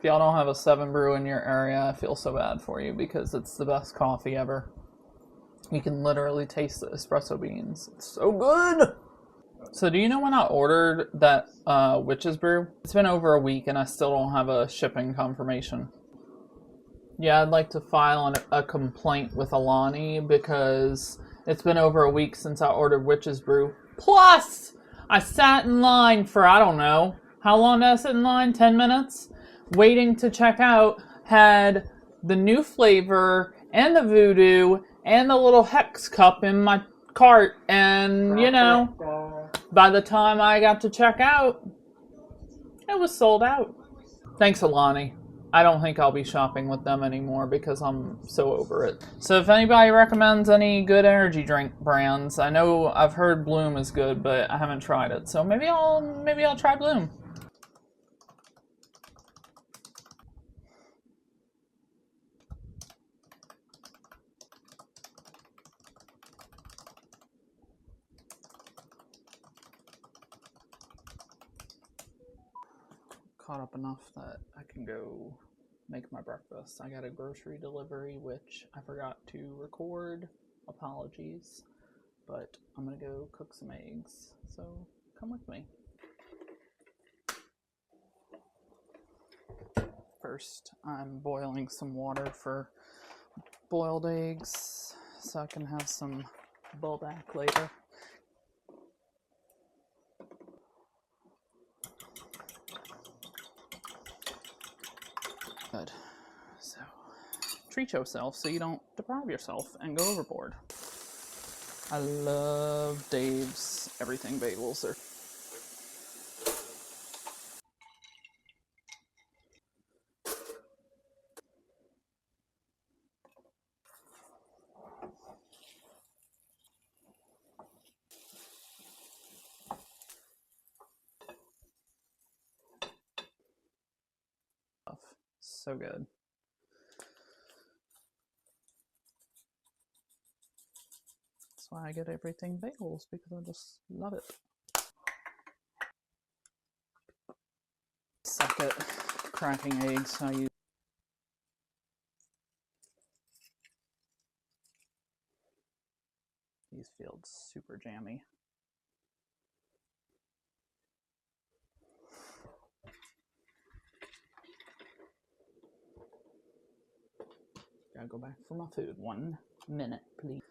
y'all don't have a 7 Brew in your area, I feel so bad for you because it's the best coffee ever. You can literally taste the espresso beans. It's so good! So do you know when I ordered that Witch's Brew? It's been over a week and I still don't have a shipping confirmation. Yeah, I'd like to file a complaint with Alani because it's been over a week since I ordered Witch's Brew. Plus, I sat in line for, I don't know, how long did I sit in line? 10 minutes? Waiting to check out, had the new flavor and the Voodoo and the little Hex cup in my cart, and, you know, by the time I got to check out, it was sold out. Thanks, Alani. I don't think I'll be shopping with them anymore because I'm so over it. So if anybody recommends any good energy drink brands, I know I've heard Bloom is good, but I haven't tried it. So maybe I'll try Bloom. Caught up enough that I can go make my breakfast. I got a grocery delivery, which I forgot to record. Apologies. But I'm gonna go cook some eggs. So come with me. First, I'm boiling some water for boiled eggs so I can have some buldak later. Good. So, treat yourself so you don't deprive yourself and go overboard. I love Dave's Everything Bagels. They're so good. That's why I get Everything Bagels, because I just love it. Suck at cracking eggs. I use these fields super jammy. Gotta go back for my food. 1 minute, please.